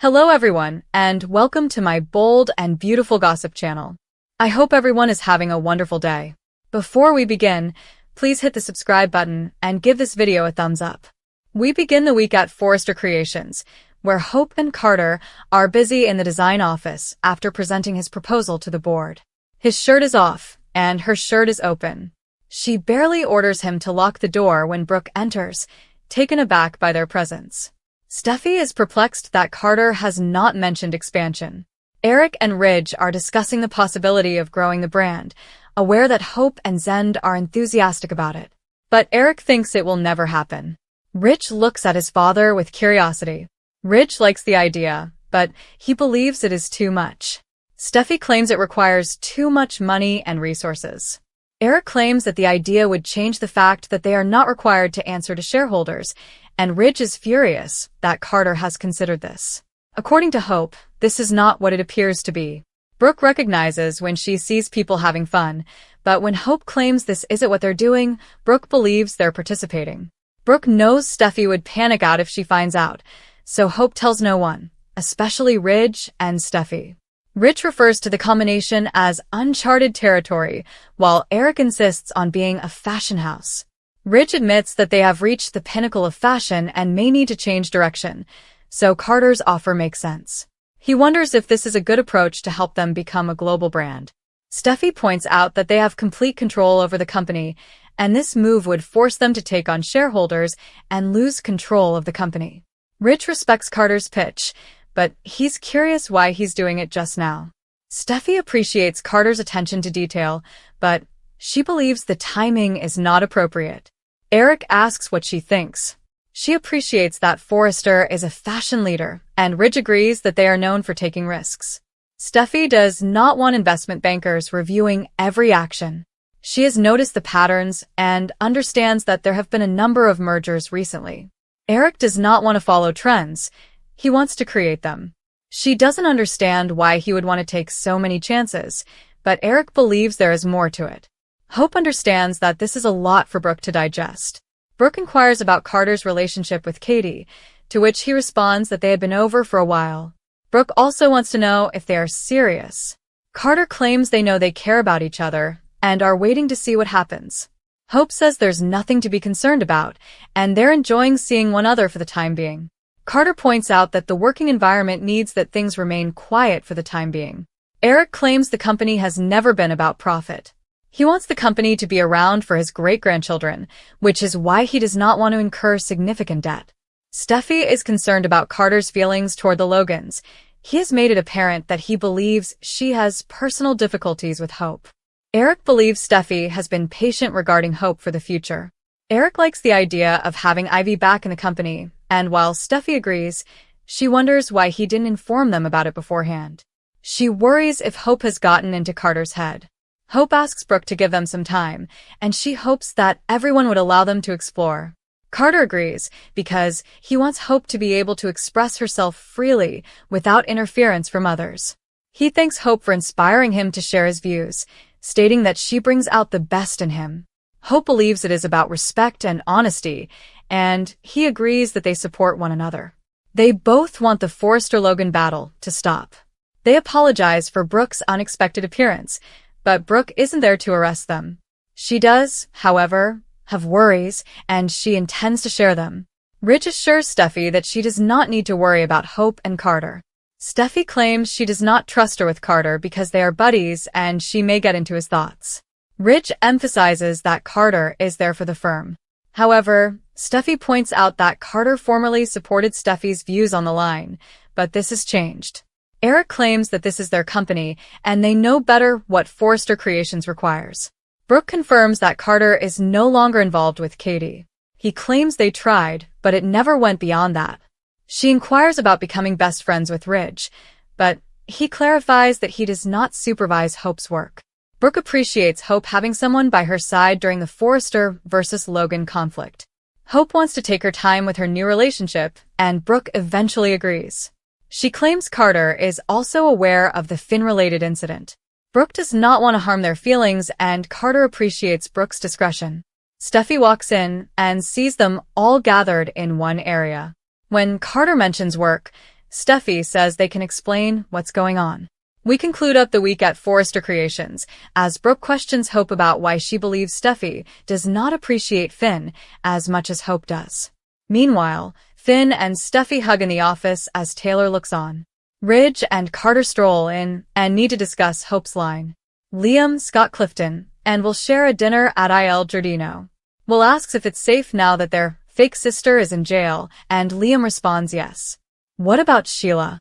Hello everyone, and welcome to my bold and beautiful gossip channel. I hope everyone is having a wonderful day. Before we begin, please hit the subscribe button and give this video a thumbs up. We begin the week at Forrester Creations, where Hope and Carter are busy in the design office after presenting his proposal to the board. His shirt is off, and her shirt is open. She barely orders him to lock the door when Brooke enters, taken aback by their presence. Steffi is perplexed that Carter has not mentioned expansion. Eric and Ridge are discussing the possibility of growing the brand, aware that Hope and Zend are enthusiastic about it. But Eric thinks it will never happen. Ridge looks at his father with curiosity. Ridge likes the idea, but he believes it is too much. Steffi claims it requires too much money and resources. Eric claims that the idea would change the fact that they are not required to answer to shareholders, and Ridge is furious that Carter has considered this. According to Hope, this is not what it appears to be. Brooke recognizes when she sees people having fun, but when Hope claims this isn't what they're doing, Brooke believes they're participating. Brooke knows Steffi would panic out if she finds out, so Hope tells no one, especially Ridge and Steffi. Ridge refers to the combination as uncharted territory, while Eric insists on being a fashion house. Ridge admits that they have reached the pinnacle of fashion and may need to change direction, so Carter's offer makes sense. He wonders if this is a good approach to help them become a global brand. Steffi points out that they have complete control over the company, and this move would force them to take on shareholders and lose control of the company. Ridge respects Carter's pitch, but he's curious why he's doing it just now. Steffi appreciates Carter's attention to detail, but she believes the timing is not appropriate. Eric asks what she thinks. She appreciates that Forrester is a fashion leader, and Ridge agrees that they are known for taking risks. Steffi does not want investment bankers reviewing every action. She has noticed the patterns and understands that there have been a number of mergers recently. Eric does not want to follow trends. He wants to create them. She doesn't understand why he would want to take so many chances, but Eric believes there is more to it. Hope understands that this is a lot for Brooke to digest. Brooke inquires about Carter's relationship with Katie, to which he responds that they had been over for a while. Brooke also wants to know if they are serious. Carter claims they know they care about each other and are waiting to see what happens. Hope says there's nothing to be concerned about, and they're enjoying seeing one another for the time being. Carter points out that the working environment needs that things remain quiet for the time being. Eric claims the company has never been about profit. He wants the company to be around for his great-grandchildren, which is why he does not want to incur significant debt. Steffi is concerned about Carter's feelings toward the Logans. He has made it apparent that he believes she has personal difficulties with Hope. Eric believes Steffi has been patient regarding Hope for the future. Eric likes the idea of having Ivy back in the company, and while Steffi agrees, she wonders why he didn't inform them about it beforehand. She worries if Hope has gotten into Carter's head. Hope asks Brooke to give them some time, and she hopes that everyone would allow them to explore. Carter agrees because he wants Hope to be able to express herself freely without interference from others. He thanks Hope for inspiring him to share his views, stating that she brings out the best in him. Hope believes it is about respect and honesty, and he agrees that they support one another. They both want the Forrester-Logan battle to stop. They apologize for Brooke's unexpected appearance, but Brooke isn't there to arrest them. She does, however, have worries, and she intends to share them. Ridge assures Steffi that she does not need to worry about Hope and Carter. Steffi claims she does not trust her with Carter because they are buddies and she may get into his thoughts. Ridge emphasizes that Carter is there for the firm. However, Steffi points out that Carter formerly supported Steffi's views on the line, but this has changed. Eric claims that this is their company, and they know better what Forrester Creations requires. Brooke confirms that Carter is no longer involved with Katie. He claims they tried, but it never went beyond that. She inquires about becoming best friends with Ridge, but he clarifies that he does not supervise Hope's work. Brooke appreciates Hope having someone by her side during the Forrester versus Logan conflict. Hope wants to take her time with her new relationship, and Brooke eventually agrees. She claims Carter is also aware of the Finn-related incident. Brooke does not want to harm their feelings, and Carter appreciates Brooke's discretion. Steffi walks in and sees them all gathered in one area. When Carter mentions work, Steffi says they can explain what's going on. We conclude up the week at Forrester Creations, as Brooke questions Hope about why she believes Steffi does not appreciate Finn as much as Hope does. Meanwhile, Finn and Steffi hug in the office as Taylor looks on. Ridge and Carter stroll in and need to discuss Hope's line. Liam, Scott Clifton, and will share a dinner at Il Giardino. Will asks if it's safe now that their fake sister is in jail, and Liam responds yes. What about Sheila?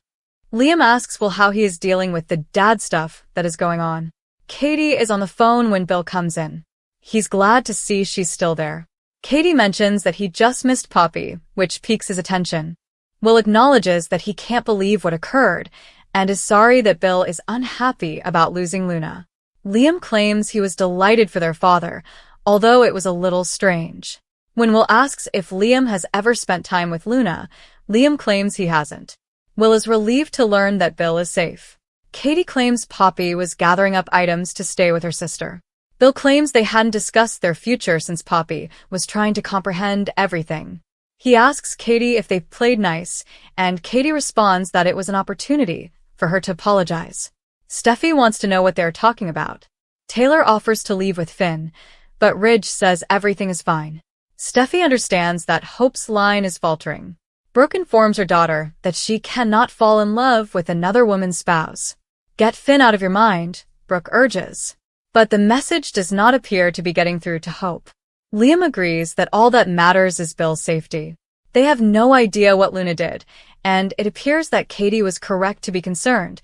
Liam asks Will how he is dealing with the dad stuff that is going on. Katie is on the phone when Bill comes in. He's glad to see she's still there. Katie mentions that he just missed Poppy, which piques his attention. Will acknowledges that he can't believe what occurred, and is sorry that Bill is unhappy about losing Luna. Liam claims he was delighted for their father, although it was a little strange. When Will asks if Liam has ever spent time with Luna, Liam claims he hasn't. Will is relieved to learn that Bill is safe. Katie claims Poppy was gathering up items to stay with her sister. Bill claims they hadn't discussed their future since Poppy was trying to comprehend everything. He asks Katie if they played nice, and Katie responds that it was an opportunity for her to apologize. Steffi wants to know what they're talking about. Taylor offers to leave with Finn, but Ridge says everything is fine. Steffi understands that Hope's line is faltering. Brooke informs her daughter that she cannot fall in love with another woman's spouse. Get Finn out of your mind, Brooke urges. But the message does not appear to be getting through to Hope. Liam agrees that all that matters is Bill's safety. They have no idea what Luna did, and it appears that Katie was correct to be concerned,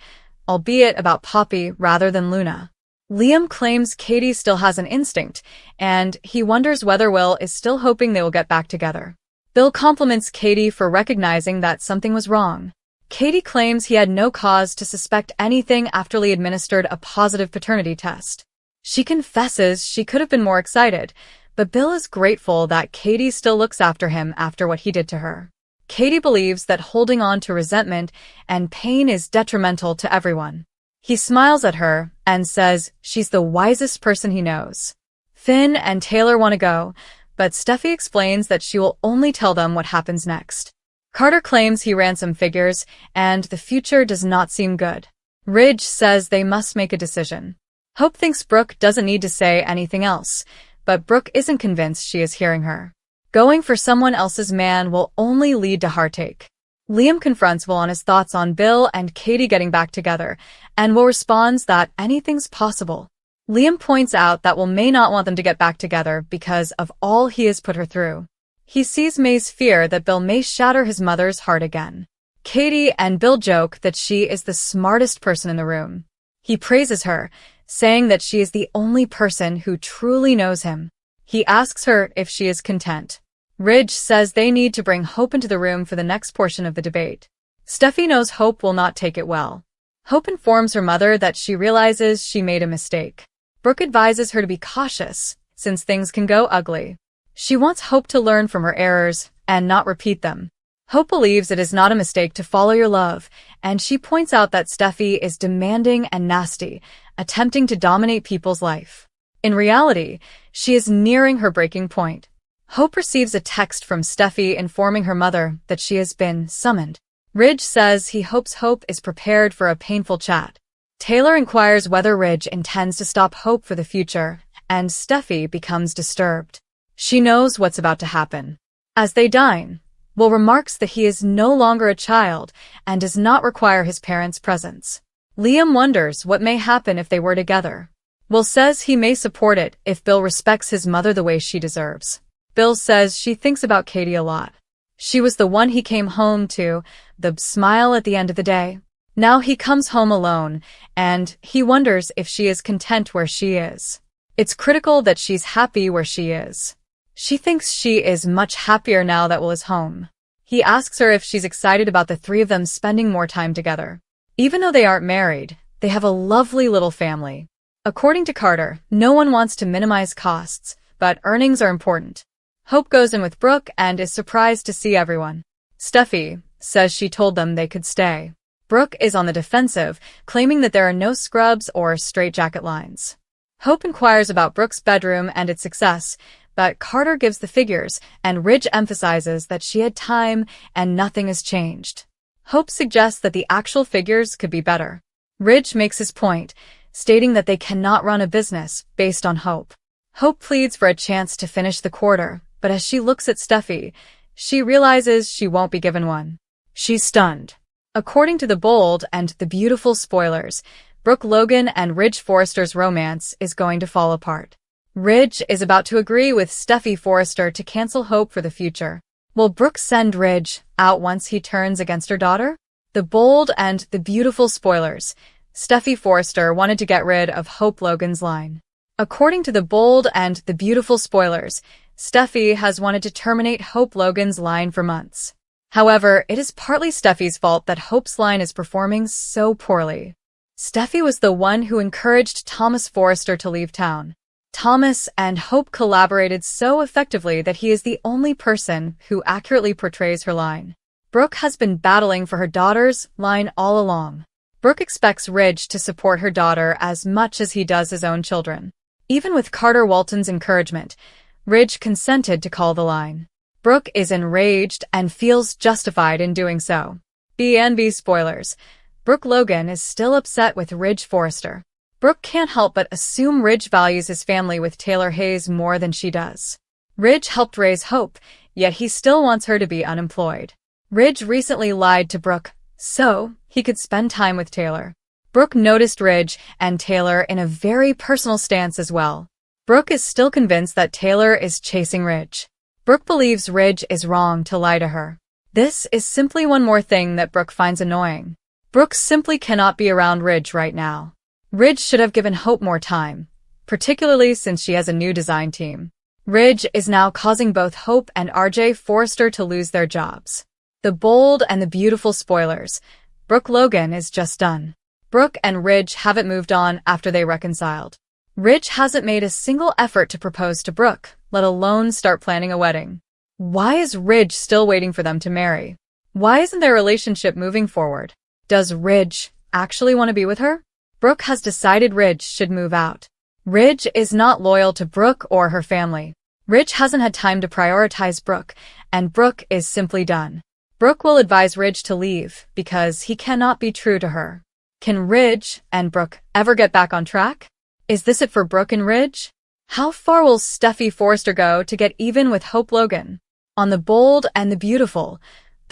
albeit about Poppy rather than Luna. Liam claims Katie still has an instinct, and he wonders whether Will is still hoping they will get back together. Bill compliments Katie for recognizing that something was wrong. Katie claims he had no cause to suspect anything after Lee administered a positive paternity test. She confesses she could have been more excited, but Bill is grateful that Katie still looks after him after what he did to her. Katie believes that holding on to resentment and pain is detrimental to everyone. He smiles at her and says she's the wisest person he knows. Finn and Taylor want to go, but Steffi explains that she will only tell them what happens next. Carter claims he ran some figures, and the future does not seem good. Ridge says they must make a decision. Hope thinks Brooke doesn't need to say anything else, but Brooke isn't convinced she is hearing her. Going for someone else's man will only lead to heartache. Liam confronts Will on his thoughts on Bill and Katie getting back together, and Will responds that anything's possible. Liam points out that Will may not want them to get back together because of all he has put her through. He sees May's fear that Bill may shatter his mother's heart again. Katie and Bill joke that she is the smartest person in the room. He praises her, saying that she is the only person who truly knows him. He asks her if she is content. Ridge says they need to bring Hope into the room for the next portion of the debate. Steffi knows Hope will not take it well. Hope informs her mother that she realizes she made a mistake. Brooke advises her to be cautious, since things can go ugly. She wants Hope to learn from her errors and not repeat them. Hope believes it is not a mistake to follow your love, and she points out that Steffi is demanding and nasty, attempting to dominate people's life. In reality, she is nearing her breaking point. Hope receives a text from Steffi informing her mother that she has been summoned. Ridge says he hopes Hope is prepared for a painful chat. Taylor inquires whether Ridge intends to stop Hope for the future, and Steffi becomes disturbed. She knows what's about to happen. As they dine, Will remarks that he is no longer a child and does not require his parents' presence. Liam wonders what may happen if they were together. Will says he may support it if Bill respects his mother the way she deserves. Bill says she thinks about Katie a lot. She was the one he came home to, the smile at the end of the day. Now he comes home alone, and he wonders if she is content where she is. It's critical that she's happy where she is. She thinks she is much happier now that Will is home. He asks her if she's excited about the three of them spending more time together. Even though they aren't married, they have a lovely little family. According to Carter, no one wants to minimize costs, but earnings are important. Hope goes in with Brooke and is surprised to see everyone. Steffi says she told them they could stay. Brooke is on the defensive, claiming that there are no scrubs or straitjacket lines. Hope inquires about Brooke's bedroom and its success, but Carter gives the figures, and Ridge emphasizes that she had time and nothing has changed. Hope suggests that the actual figures could be better. Ridge makes his point, stating that they cannot run a business based on hope. Hope pleads for a chance to finish the quarter, but as she looks at Steffi, she realizes she won't be given one. She's stunned. According to the bold and the beautiful spoilers, Brooke Logan and Ridge Forrester's romance is going to fall apart. Ridge is about to agree with Steffi Forrester to cancel Hope for the future. Will Brooke send Ridge out once he turns against her daughter? The bold and the beautiful spoilers, Steffi Forrester wanted to get rid of Hope Logan's line. According to the bold and the beautiful spoilers, Steffi has wanted to terminate Hope Logan's line for months. However, it is partly Steffi's fault that Hope's line is performing so poorly. Steffi was the one who encouraged Thomas Forrester to leave town. Thomas and Hope collaborated so effectively that he is the only person who accurately portrays her line. Brooke has been battling for her daughter's line all along. Brooke expects Ridge to support her daughter as much as he does his own children. Even with Carter Walton's encouragement, Ridge consented to call the line. Brooke is enraged and feels justified in doing so. B&B spoilers. Brooke Logan is still upset with Ridge Forrester. Brooke can't help but assume Ridge values his family with Taylor Hayes more than she does. Ridge helped raise Hope, yet he still wants her to be unemployed. Ridge recently lied to Brooke, so he could spend time with Taylor. Brooke noticed Ridge and Taylor in a very personal stance as well. Brooke is still convinced that Taylor is chasing Ridge. Brooke believes Ridge is wrong to lie to her. This is simply one more thing that Brooke finds annoying. Brooke simply cannot be around Ridge right now. Ridge should have given Hope more time, particularly since she has a new design team. Ridge is now causing both Hope and RJ Forrester to lose their jobs. The bold and the beautiful spoilers. Brooke Logan is just done. Brooke and Ridge haven't moved on after they reconciled. Ridge hasn't made a single effort to propose to Brooke, let alone start planning a wedding. Why is Ridge still waiting for them to marry? Why isn't their relationship moving forward? Does Ridge actually want to be with her? Brooke has decided Ridge should move out. Ridge is not loyal to Brooke or her family. Ridge hasn't had time to prioritize Brooke, and Brooke is simply done. Brooke will advise Ridge to leave because he cannot be true to her. Can Ridge and Brooke ever get back on track? Is this it for Brooke and Ridge? How far will Steffi Forrester go to get even with Hope Logan? On the bold and the beautiful,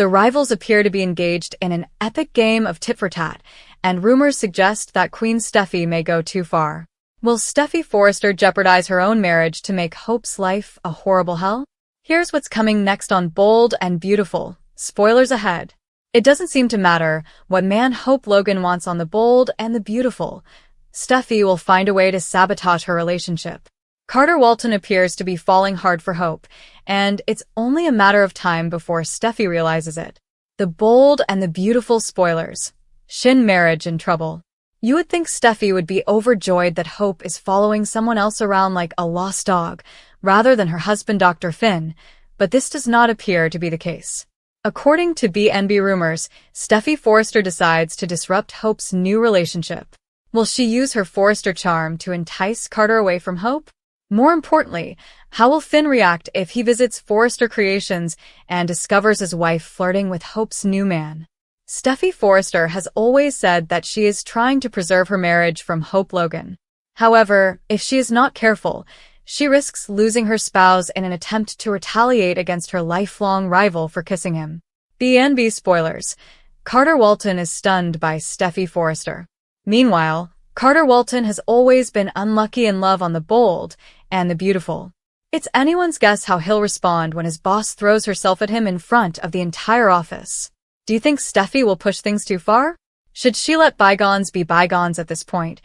the rivals appear to be engaged in an epic game of tit-for-tat, and rumors suggest that Queen Steffi may go too far. Will Steffi Forrester jeopardize her own marriage to make Hope's life a horrible hell? Here's what's coming next on Bold and Beautiful. Spoilers ahead. It doesn't seem to matter what man Hope Logan wants on the Bold and the Beautiful. Steffi will find a way to sabotage her relationship. Carter Walton appears to be falling hard for Hope, and it's only a matter of time before Steffi realizes it. The Bold and the Beautiful spoilers. Shin marriage in trouble. You would think Steffi would be overjoyed that Hope is following someone else around like a lost dog, rather than her husband Dr. Finn, but this does not appear to be the case. According to B&B rumors, Steffi Forrester decides to disrupt Hope's new relationship. Will she use her Forrester charm to entice Carter away from Hope? More importantly, how will Finn react if he visits Forrester Creations and discovers his wife flirting with Hope's new man? Steffi Forrester has always said that she is trying to preserve her marriage from Hope Logan. However, if she is not careful, she risks losing her spouse in an attempt to retaliate against her lifelong rival for kissing him. B&B spoilers. Carter Walton is stunned by Steffi Forrester. Meanwhile, Carter Walton has always been unlucky in love on the Bold and the Beautiful. It's anyone's guess how he'll respond when his boss throws herself at him in front of the entire office. Do you think Steffi will push things too far? Should she let bygones be bygones at this point,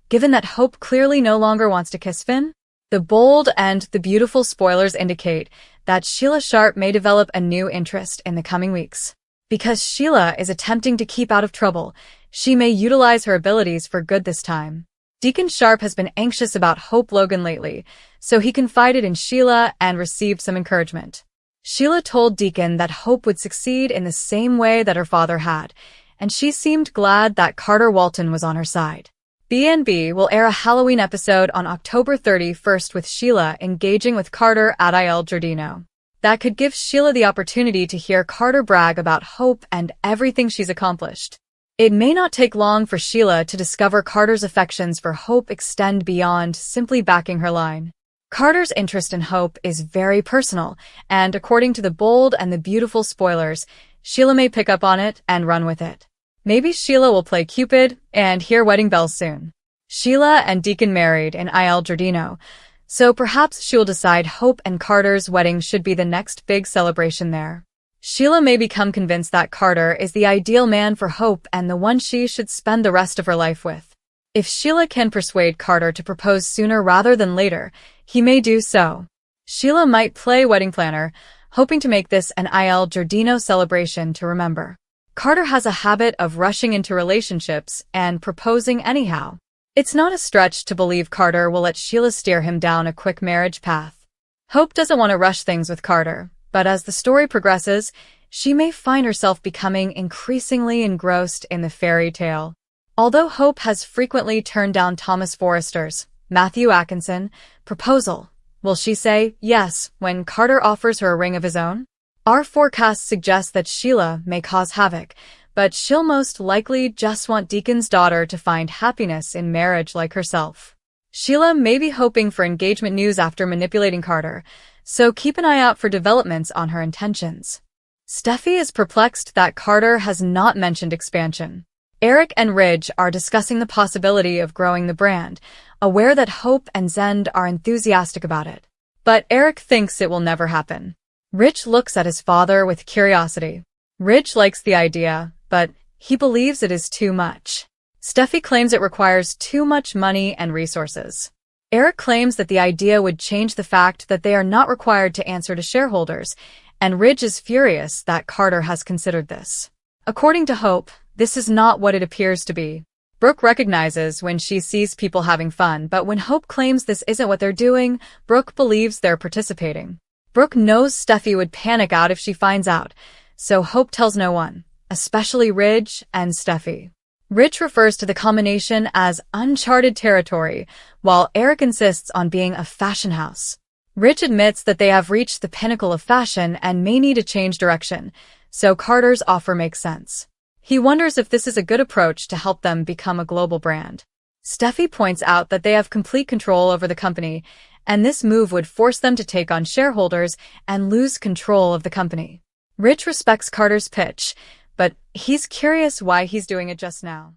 given that Hope clearly no longer wants to kiss Finn? The Bold and the Beautiful spoilers indicate that Sheila Sharp may develop a new interest in the coming weeks. Because Sheila is attempting to keep out of trouble, she may utilize her abilities for good this time. Deacon Sharp has been anxious about Hope Logan lately, so he confided in Sheila and received some encouragement. Sheila told Deacon that Hope would succeed in the same way that her father had, and she seemed glad that Carter Walton was on her side. B&B will air a Halloween episode on October 31st with Sheila engaging with Carter at Il Giardino. That could give Sheila the opportunity to hear Carter brag about Hope and everything she's accomplished. It may not take long for Sheila to discover Carter's affections for Hope extend beyond simply backing her line. Carter's interest in Hope is very personal, and according to the bold and the beautiful spoilers, Sheila may pick up on it and run with it. Maybe Sheila will play Cupid and hear wedding bells soon. Sheila and Deacon married in Il Giardino, so perhaps she will decide Hope and Carter's wedding should be the next big celebration there. Sheila may become convinced that Carter is the ideal man for Hope and the one she should spend the rest of her life with. If Sheila can persuade Carter to propose sooner rather than later, he may do so. Sheila might play wedding planner, hoping to make this an Il Giardino celebration to remember. Carter has a habit of rushing into relationships and proposing anyhow. It's not a stretch to believe Carter will let Sheila steer him down a quick marriage path. Hope doesn't want to rush things with Carter, but as the story progresses, she may find herself becoming increasingly engrossed in the fairy tale. Although Hope has frequently turned down Thomas Forrester's, Matthew Atkinson, proposal, will she say yes when Carter offers her a ring of his own? Our forecast suggests that Sheila may cause havoc, but she'll most likely just want Deacon's daughter to find happiness in marriage like herself. Sheila may be hoping for engagement news after manipulating Carter, so keep an eye out for developments on her intentions. Steffi is perplexed that Carter has not mentioned expansion. Eric and Ridge are discussing the possibility of growing the brand, aware that Hope and Zend are enthusiastic about it. But Eric thinks it will never happen. Ridge looks at his father with curiosity. Ridge likes the idea, but he believes it is too much. Steffi claims it requires too much money and resources. Eric claims that the idea would change the fact that they are not required to answer to shareholders, and Ridge is furious that Carter has considered this. According to Hope, this is not what it appears to be. Brooke recognizes when she sees people having fun, but when Hope claims this isn't what they're doing, Brooke believes they're participating. Brooke knows Steffi would panic out if she finds out, so Hope tells no one, especially Ridge and Steffi. Ridge refers to the combination as uncharted territory, while Eric insists on being a fashion house. Ridge admits that they have reached the pinnacle of fashion and may need to change direction, so Carter's offer makes sense. He wonders if this is a good approach to help them become a global brand. Steffi points out that they have complete control over the company, and this move would force them to take on shareholders and lose control of the company. Ridge respects Carter's pitch, but he's curious why he's doing it just now.